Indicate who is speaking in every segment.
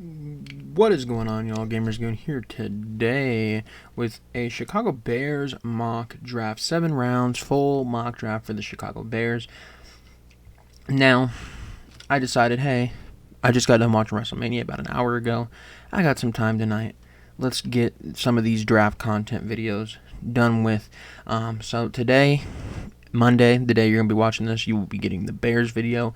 Speaker 1: What is going on, y'all? GamersGoon here today with a Chicago Bears mock draft. 7 rounds, full mock draft for the Chicago Bears. Now, I decided, hey, I just got done watching WrestleMania about an hour ago. I got some time tonight. Let's get some of these draft content videos done with. So today, Monday, the day you're going to be watching this, you will be getting the Bears video.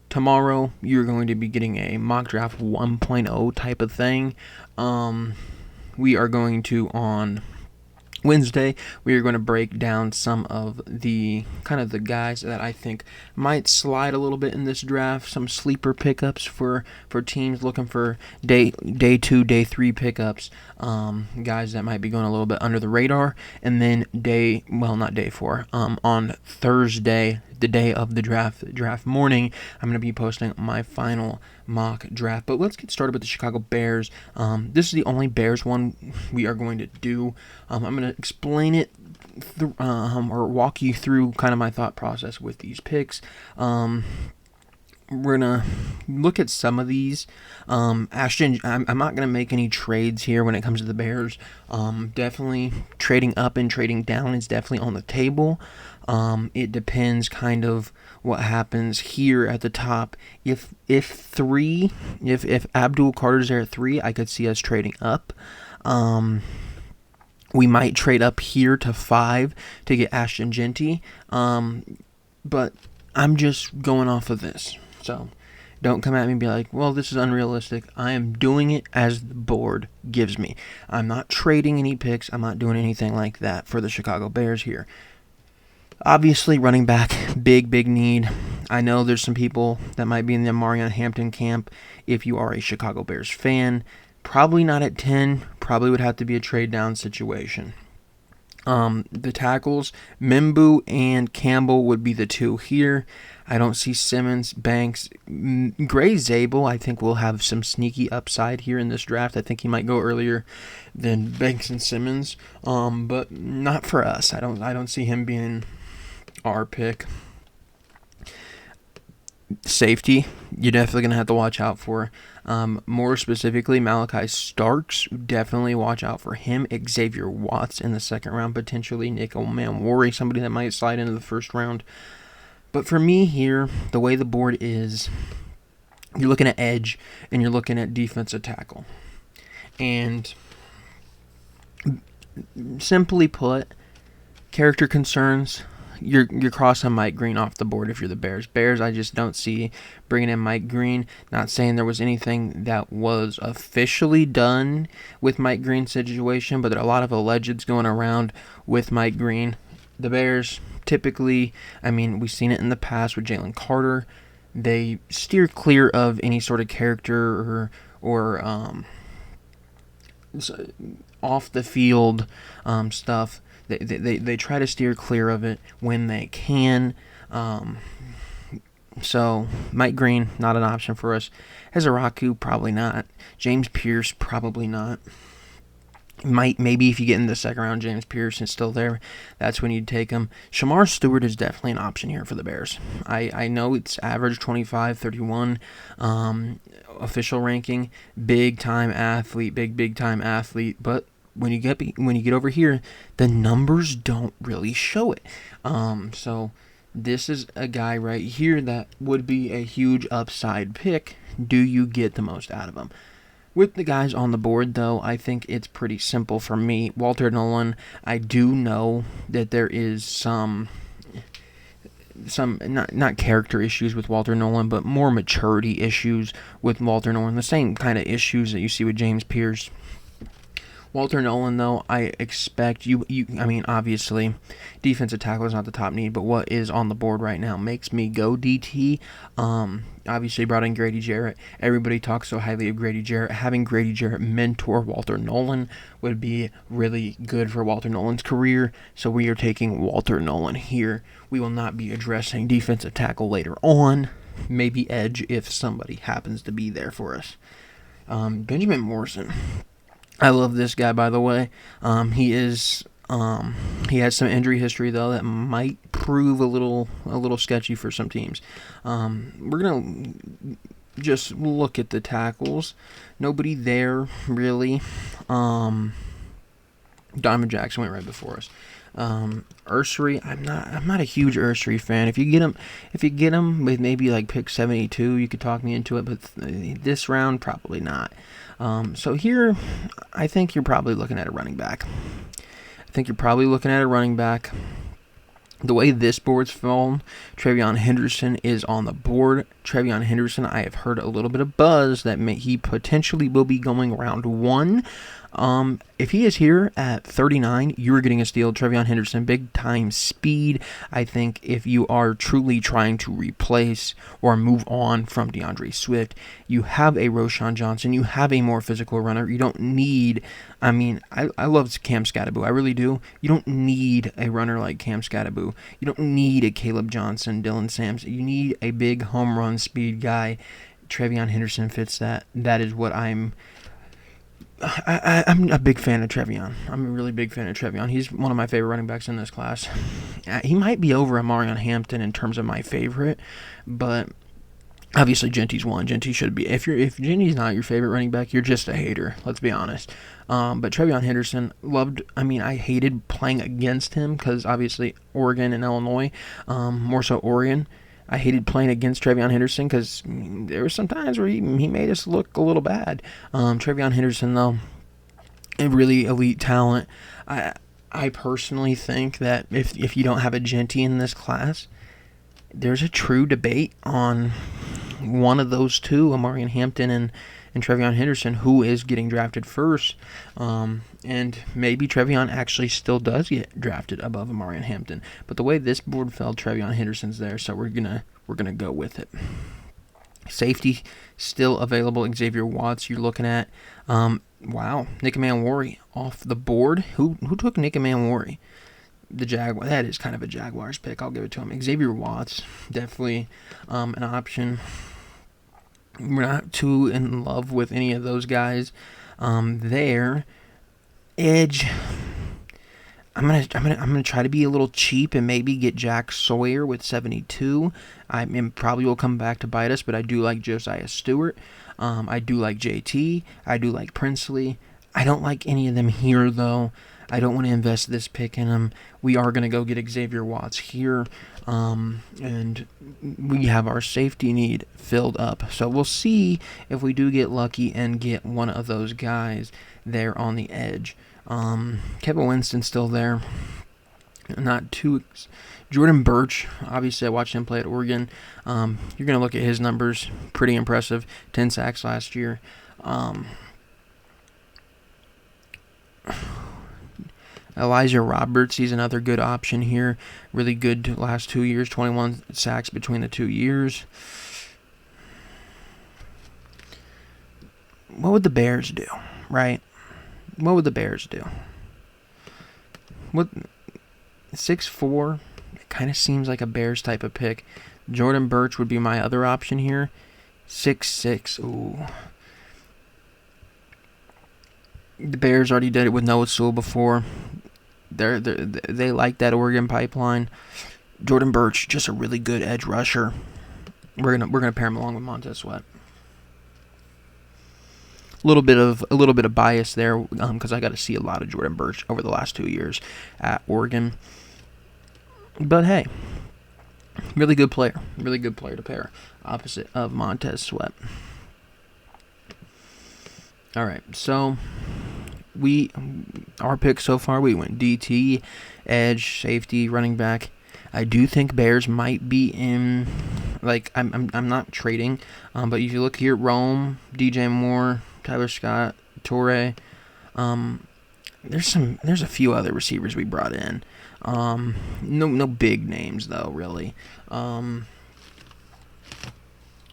Speaker 1: Tomorrow, you're going to be getting a mock draft 1.0 type of thing. We are going to, on Wednesday, we are going to break down some of the the guys that I think might slide a little bit in this draft, some sleeper pickups for teams looking for day 2, day 3 pickups, guys that might be going a little bit under the radar, and then not day 4, on Thursday, the day of the draft morning, I'm going to be posting my final mock draft. But let's get started with the Chicago Bears. This is the only Bears one we are going to do. I'm going to explain it or walk you through kind of my thought process with these picks. We're gonna look at some of these. I'm not gonna make any trades here when it comes to the Bears. Definitely trading up and trading down is definitely on the table. It depends kind of what happens here at the top. If Abdul Carter's there at 3, I could see us trading up. We might trade up here to 5 to get Ashton Jeanty. But I'm just going off of this. So don't come at me and be like, well, this is unrealistic. I am doing it as the board gives me. I'm not trading any picks. I'm not doing anything like that for the Chicago Bears here. Obviously, running back, big need. I know there's some people that might be in the Marion Hampton camp. If you are a Chicago Bears fan, probably not at 10. Probably would have to be a trade down situation. The tackles, Mimbu and Campbell would be the 2 here. I don't see Simmons, Banks, Gray Zabel. I think will have some sneaky upside here in this draft. I think he might go earlier than Banks and Simmons, but not for us. I don't see him being our pick. Safety, you're definitely going to have to watch out for. More specifically, Malachi Starks, definitely watch out for him. Xavier Watts in the second round, potentially. Nick Omanwori, somebody that might slide into the first round. But for me here, the way the board is, you're looking at edge and you're looking at defensive tackle. And simply put, character concerns, you're crossing Mike Green off the board if you're the Bears. I just don't see bringing in Mike Green. Not saying there was anything that was officially done with Mike Green's situation, but there are a lot of allegeds going around with Mike Green. The Bears typically, we've seen it in the past with Jalen Carter. They steer clear of any sort of character or off the field stuff. They try to steer clear of it when they can. So Mike Green, not an option for us. Hezaraku, probably not. James Pierce, probably not. Maybe if you get in the second round, James Pierce is still there. That's when you'd take him. Shamar Stewart is definitely an option here for the Bears. I know it's average 25, 31 official ranking. Big time athlete, big time athlete. But when you get over here, the numbers don't really show it. So this is a guy right here that would be a huge upside pick. Do you get the most out of him? With the guys on the board, though, I think it's pretty simple for me. Walter Nolen, I do know that there is some not character issues with Walter Nolen, but more maturity issues with Walter Nolen. The same kind of issues that you see with James Pierce. Walter Nolen, though, I expect obviously, defensive tackle is not the top need, but what is on the board right now makes me go DT. Obviously, brought in Grady Jarrett. Everybody talks so highly of Grady Jarrett. Having Grady Jarrett mentor Walter Nolen would be really good for Walter Nolen's career, so we are taking Walter Nolen here. We will not be addressing defensive tackle later on. Maybe edge if somebody happens to be there for us. Benjamin Morrison. I love this guy, by the way. He has some injury history though that might prove a little sketchy for some teams. We're gonna just look at the tackles. Nobody there really. Diamond Jackson went right before us. Ursery, I'm not a huge Ursery fan. If you get him with maybe like pick 72, you could talk me into it. But this round, probably not. So here, I think you're probably looking at a running back. The way this board's fallen, TreVeyon Henderson is on the board. TreVeyon Henderson, I have heard a little bit of buzz that he potentially will be going round 1. If he is here at 39, you're getting a steal. TreVeyon Henderson, big time speed. I think if you are truly trying to replace or move on from DeAndre Swift, you have a Roschon Johnson, you have a more physical runner. You don't need, I love Cam Skattebo, I really do. You don't need a runner like Cam Skattebo. You don't need a Caleb Johnson, Dylan Sampson. You need a big home run speed guy. TreVeyon Henderson fits that. That is what I'm a big fan of TreVeyon. I'm a really big fan of TreVeyon. He's one of my favorite running backs in this class. He might be over Amarion Hampton in terms of my favorite, but obviously Genty's one. Genty should be. If Genty's not your favorite running back, you're just a hater. Let's be honest. But TreVeyon Henderson, I hated playing against him because obviously Oregon and Illinois, more so Oregon. I hated playing against TreVeyon Henderson because there were some times where he made us look a little bad. TreVeyon Henderson, though, a really elite talent. I personally think that if you don't have a Genty in this class, there's a true debate on one of those two, Amarion Hampton and TreVeyon Henderson, who is getting drafted first. And maybe TreVeyon actually still does get drafted above Amarion Hampton. But the way this board fell, TreVeyon Henderson's there, so we're gonna go with it. Safety still available. Xavier Watts, you're looking at. Wow, Nick Manwari off the board. Who took Nick Manwari? The Jaguar. That is kind of a Jaguars pick. I'll give it to him. Xavier Watts, definitely an option. We're not too in love with any of those guys there. Edge, I'm gonna try to be a little cheap and maybe get Jack Sawyer with 72. I probably will come back to bite us, but I do like Josiah Stewart. I do like JT. I do like Princely. I don't like any of them here though. I don't want to invest this pick in them. We are going to go get Xavier Watts here, and we have our safety need filled up. So we'll see if we do get lucky and get one of those guys there on the edge. Kevin Winston's still there. Not too... Jordan Burch, obviously I watched him play at Oregon. You're going to look at his numbers. Pretty impressive. 10 sacks last year. Elijah Roberts, he's another good option here. Really good last 2 years, 21 sacks between the 2 years. What would the Bears do, right? What would the Bears do? 6'4", it kind of seems like a Bears type of pick. Jordan Burch would be my other option here. 6'6", ooh. The Bears already did it with Noah Sewell before. They like that Oregon pipeline. Jordan Burch, just a really good edge rusher. We're gonna pair him along with Montez Sweat. A little bit of bias there because I got to see a lot of Jordan Burch over the last 2 years at Oregon. But hey, really good player to pair opposite of Montez Sweat. All right, so our picks so far, we went DT, edge, safety, running back. I do think Bears might be in, like, I'm not trading, but if you look here, Rome, DJ Moore, Tyler Scott, Torrey, there's a few other receivers we brought in. No big names though, really. And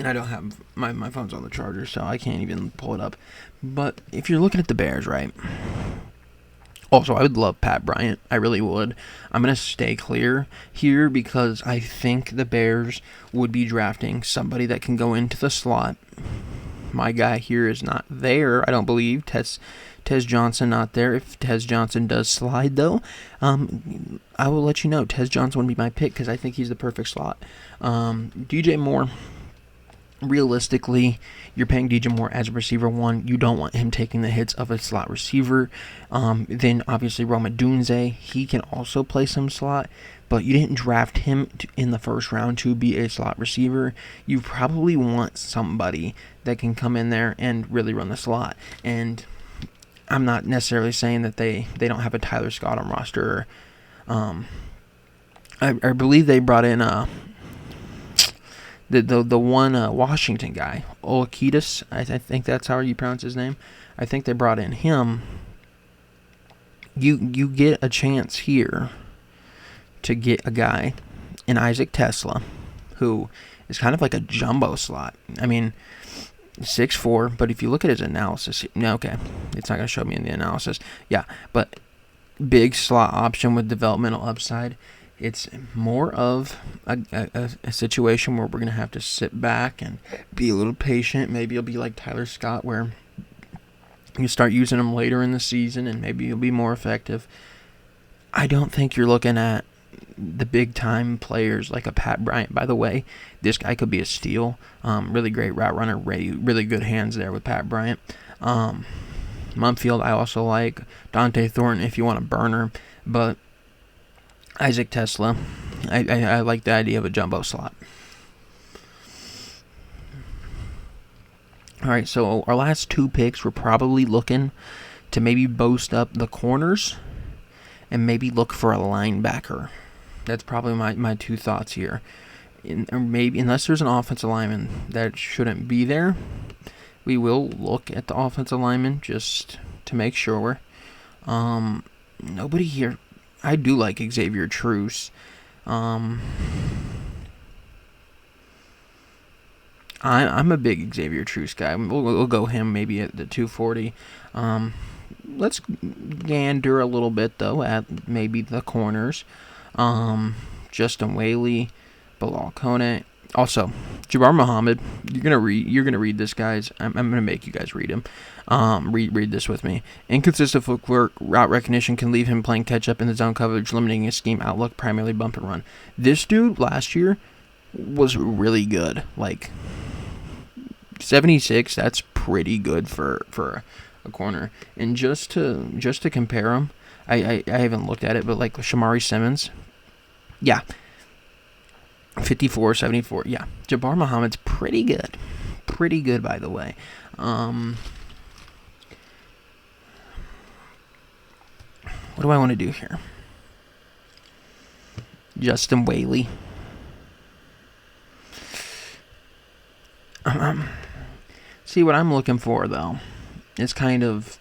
Speaker 1: I don't have my phone's on the charger, so I can't even pull it up. But if you're looking at the Bears, right? Also, I would love Pat Bryant. I really would. I'm going to stay clear here because I think the Bears would be drafting somebody that can go into the slot. My guy here is not there, I don't believe. Tez Johnson not there. If Tez Johnson does slide, though, I will let you know. Tez Johnson would be my pick because I think he's the perfect slot. DJ Moore, realistically, you're paying DJ Moore as a receiver one. You don't want him taking the hits of a slot receiver. Then obviously Rome Odunze, he can also play some slot, but you didn't draft him in the first round to be a slot receiver. You probably want somebody that can come in there and really run the slot. And I'm not necessarily saying that they don't have a Tyler Scott on roster. I believe they brought in the one Washington guy, Olakitis. I think that's how you pronounce his name. I think they brought in him. You get a chance here to get a guy in Isaac Tesla, who is kind of like a jumbo slot. I mean, 6'4", but if you look at his analysis, okay, it's not going to show me in the analysis. Yeah, but big slot option with developmental upside. It's more of a situation where we're going to have to sit back and be a little patient. Maybe it'll be like Tyler Scott, where you start using him later in the season and maybe you'll be more effective. I don't think you're looking at the big-time players like a Pat Bryant. By the way, this guy could be a steal. Really great route runner, really good hands there with Pat Bryant. Mumfield, I also like. Dante Thornton, if you want a burner. But Isaac Tesla, I like the idea of a jumbo slot. All right, so our last two picks, we're probably looking to maybe boost up the corners and maybe look for a linebacker. That's probably my two thoughts here. Or maybe, unless there's an offensive lineman that shouldn't be there, we will look at the offensive lineman just to make sure. Nobody here. I do like Xavier Truce. I'm a big Xavier Truce guy. We'll go him maybe at the 240. Let's gander a little bit though at maybe the corners. Justin Whaley, Bilal Kone. Also, Jabbar Muhammad. You're gonna read this, guys. I'm gonna make you guys read him. Read this with me. Inconsistent footwork, route recognition can leave him playing catch up in the zone coverage, limiting his scheme outlook, primarily bump and run. This dude last year was really good. Like 76, that's pretty good for a corner. And just to compare him, I haven't looked at it, but like Shamari Simmons, yeah. 54, 74, yeah. Jabbar Muhammad's pretty good. Pretty good, by the way. What do I want to do here? Justin Whaley. See, what I'm looking for, though, is kind of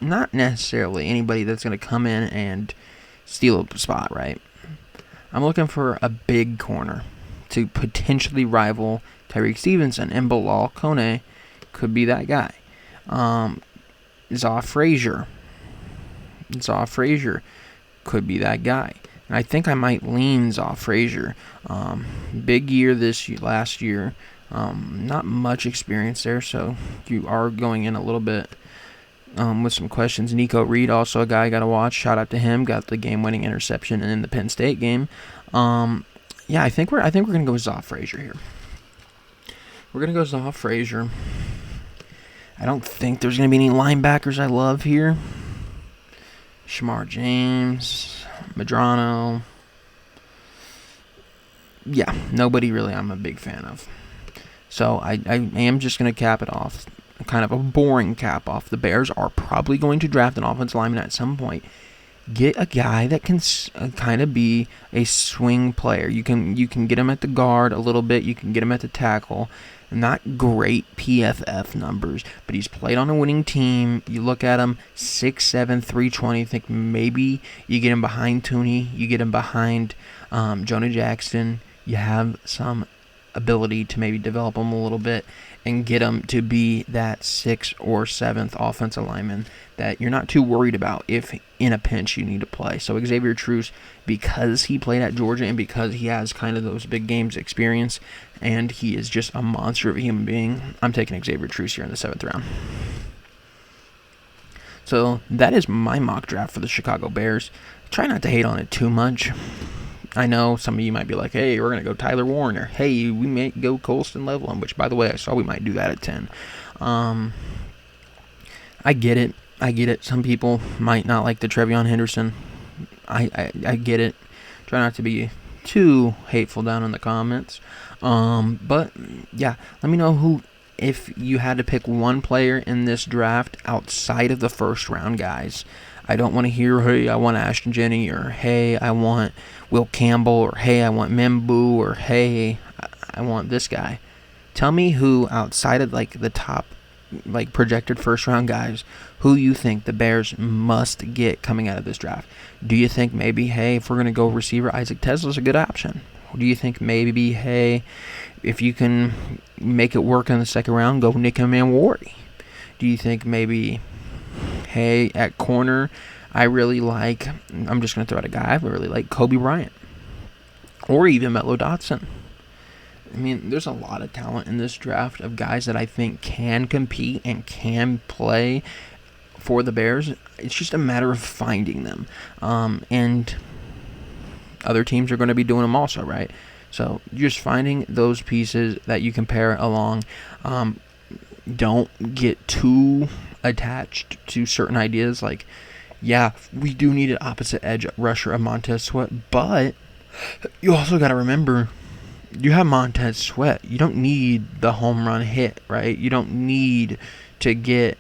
Speaker 1: not necessarily anybody that's going to come in and steal a spot, right? I'm looking for a big corner to potentially rival Tyreek Stevenson, and Bilal Kone could be that guy. Zaw Frazier could be that guy. And I think I might lean Zaw Frazier. Big year last year. Not much experience there, so you are going in a little bit with some questions. Nico Reed, also a guy I got to watch. Shout out to him. Got the game-winning interception in the Penn State game. Yeah, I think we're gonna go with Zaw Frazier here. We're gonna go Zaw Frazier. I don't think there's gonna be any linebackers I love here. Shamar James, Medrano. Yeah, nobody really I'm a big fan of. So I am just going to cap it off, kind of a boring cap off. The Bears are probably going to draft an offensive lineman at some point. Get a guy that can kind of be a swing player. You can get him at the guard a little bit. You can get him at the tackle. Not great PFF numbers, but he's played on a winning team. You look at him, 6'7", 320. Think maybe you get him behind Tooney. You get him behind Jonah Jackson. You have some ability to maybe develop him a little bit and get him to be that 6th or 7th offensive lineman that you're not too worried about if in a pinch you need to play. So Xavier Truce, because he played at Georgia and because he has kind of those big games experience and he is just a monster of a human being, I'm taking Xavier Truce here in the 7th round. So that is my mock draft for the Chicago Bears. Try not to hate on it too much. I know some of you might be like, hey, we're going to go Tyler Warner. Hey, we may go Colston Loveland, which, by the way, I saw we might do that at 10. I get it. Some people might not like the Trevion Henderson. I get it. Try not to be too hateful down in the comments. But, yeah, let me know who, if you had to pick one player in this draft outside of the first round guys. I don't want to hear, hey, I want Ashton Jenney, or hey, I want Will Campbell, or hey, I want Membu, or hey, I want this guy. Tell me who outside of like the top like projected first round guys, who you think the Bears must get coming out of this draft. Do you think maybe, hey, if we're going to go receiver, Isaac Tesla's a good option? Or do you think maybe, hey, if you can make it work in the second round, go Nick Manwardy? Do you think maybe, hey, at corner, I really like, I'm just going to throw out a guy, I really like Kobe Bryant. Or even Mello Dotson. I mean, there's a lot of talent in this draft of guys that I think can compete and can play for the Bears. It's just a matter of finding them. And other teams are going to be doing them also, right? So just finding those pieces that you can pair along. Don't get too attached to certain ideas. Like, yeah, we do need an opposite edge rusher of Montez Sweat, but you also got to remember, you have Montez Sweat. You don't need the home run hit, right? You don't need to get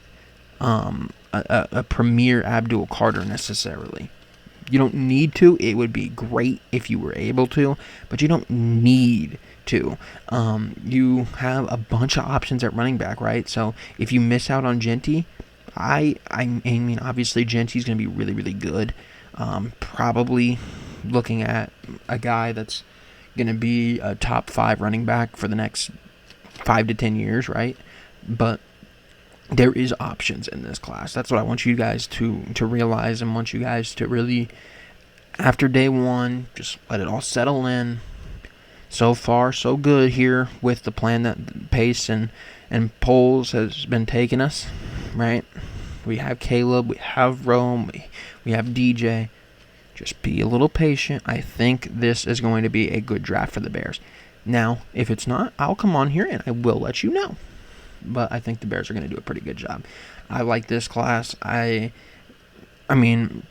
Speaker 1: a premier Abdul Carter necessarily. You don't need to. It would be great if you were able to, but you don't need to. You have a bunch of options at running back, right? So if you miss out on Jeanty, I mean, obviously Jeanty's going to be really, really good. Probably looking at a guy that's going to be a top 5 running back for the next 5 to 10 years, right? But there is options in this class. That's what I want you guys to realize, and want you guys to really, after day one, just let it all settle in. So far, so good here with the plan that Pace and Poles has been taking us, right? We have Caleb, we have Rome, we have DJ. Just be a little patient. I think this is going to be a good draft for the Bears. Now, if it's not, I'll come on here and I will let you know. But I think the Bears are going to do a pretty good job. I like this class. I mean,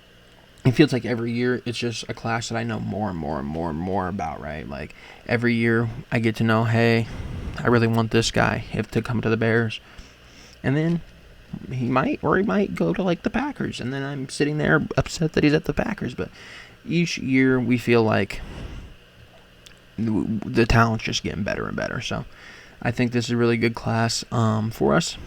Speaker 1: it feels like every year it's just a class that I know more and more and more and more about, right? Like, every year I get to know, hey, I really want this guy to come to the Bears. And then he might go to like the Packers, and then I'm sitting there upset that he's at the Packers. But each year we feel like the talent's just getting better and better. So I think this is a really good class for us.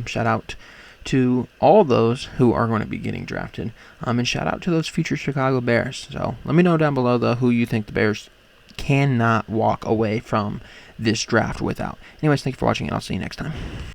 Speaker 1: Shout out to all those who are going to be getting drafted, and shout out to those future Chicago Bears. So let me know down below, though, who you think the Bears cannot walk away from this draft without. Anyways, thank you for watching, and I'll see you next time.